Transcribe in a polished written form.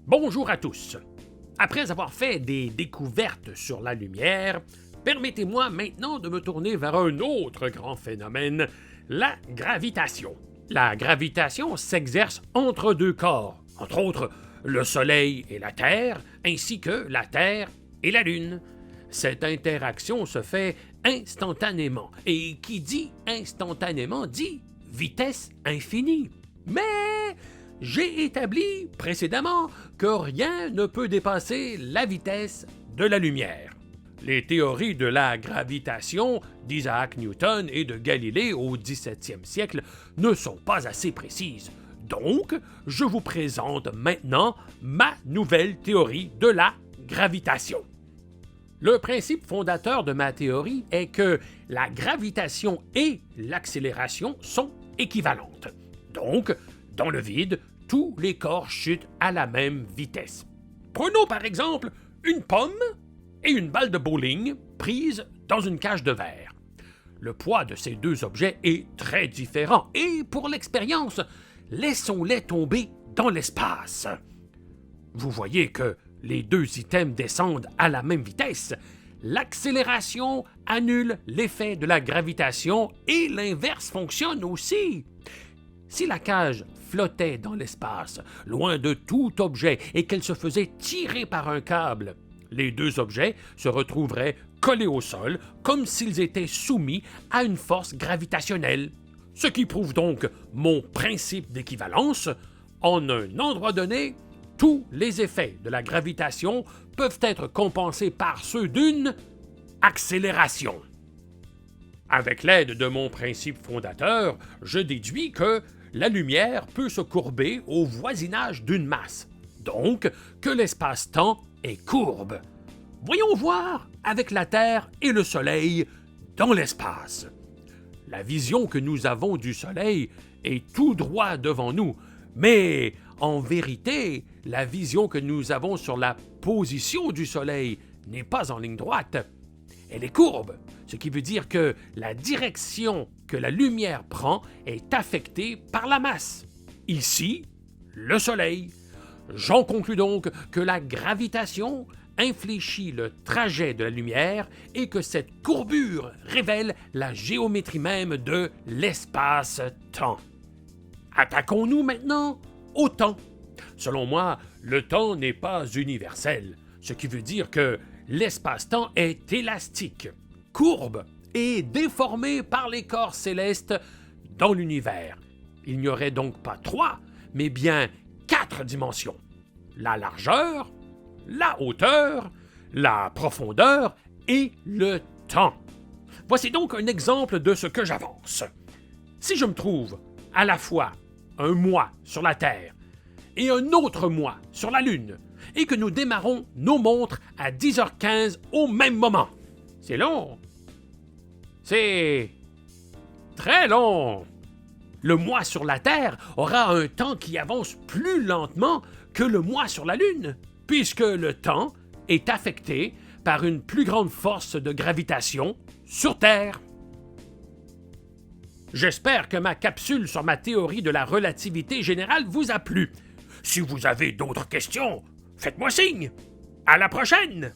Bonjour à tous. Après avoir fait des découvertes sur la lumière, permettez-moi maintenant de me tourner vers un autre grand phénomène, la gravitation. La gravitation s'exerce entre deux corps, entre autres le Soleil et la Terre, ainsi que la Terre et la Lune. Cette interaction se fait instantanément, et qui dit instantanément dit vitesse infinie. Mais j'ai établi précédemment que rien ne peut dépasser la vitesse de la lumière. Les théories de la gravitation d'Isaac Newton et de Galilée au XVIIe siècle ne sont pas assez précises. Donc, je vous présente maintenant ma nouvelle théorie de la gravitation. Le principe fondateur de ma théorie est que la gravitation et l'accélération sont équivalentes. Donc, dans le vide, tous les corps chutent à la même vitesse. Prenons par exemple une pomme et une balle de bowling prises dans une cage de verre. Le poids de ces deux objets est très différent et pour l'expérience, laissons-les tomber dans l'espace. Vous voyez que les deux items descendent à la même vitesse. L'accélération annule l'effet de la gravitation et l'inverse fonctionne aussi. Si la cage flottait dans l'espace, loin de tout objet, et qu'elle se faisait tirer par un câble, les deux objets se retrouveraient collés au sol comme s'ils étaient soumis à une force gravitationnelle. Ce qui prouve donc mon principe d'équivalence. En un endroit donné, tous les effets de la gravitation peuvent être compensés par ceux d'une accélération. Avec l'aide de mon principe fondateur, je déduis que la lumière peut se courber au voisinage d'une masse, donc que l'espace-temps est courbe. Voyons voir avec la Terre et le Soleil dans l'espace. La vision que nous avons du Soleil est tout droit devant nous, mais en vérité, la vision que nous avons sur la position du Soleil n'est pas en ligne droite. Elle est courbe, ce qui veut dire que la direction que la lumière prend est affectée par la masse. Ici, le Soleil. J'en conclus donc que la gravitation infléchit le trajet de la lumière et que cette courbure révèle la géométrie même de l'espace-temps. Attaquons-nous maintenant au temps. Selon moi, le temps n'est pas universel, ce qui veut dire que l'espace-temps est élastique, courbe et déformé par les corps célestes dans l'univers. Il n'y aurait donc pas 3, mais bien 4 dimensions. La largeur, la hauteur, la profondeur et le temps. Voici donc un exemple de ce que j'avance. Si je me trouve à la fois un mois sur la Terre et un autre mois sur la Lune, et que nous démarrons nos montres à 10h15 au même moment. C'est long. C'est très long. Le mois sur la Terre aura un temps qui avance plus lentement que le mois sur la Lune, puisque le temps est affecté par une plus grande force de gravitation sur Terre. J'espère que ma capsule sur ma théorie de la relativité générale vous a plu. Si vous avez d'autres questions, faites-moi signe. À la prochaine!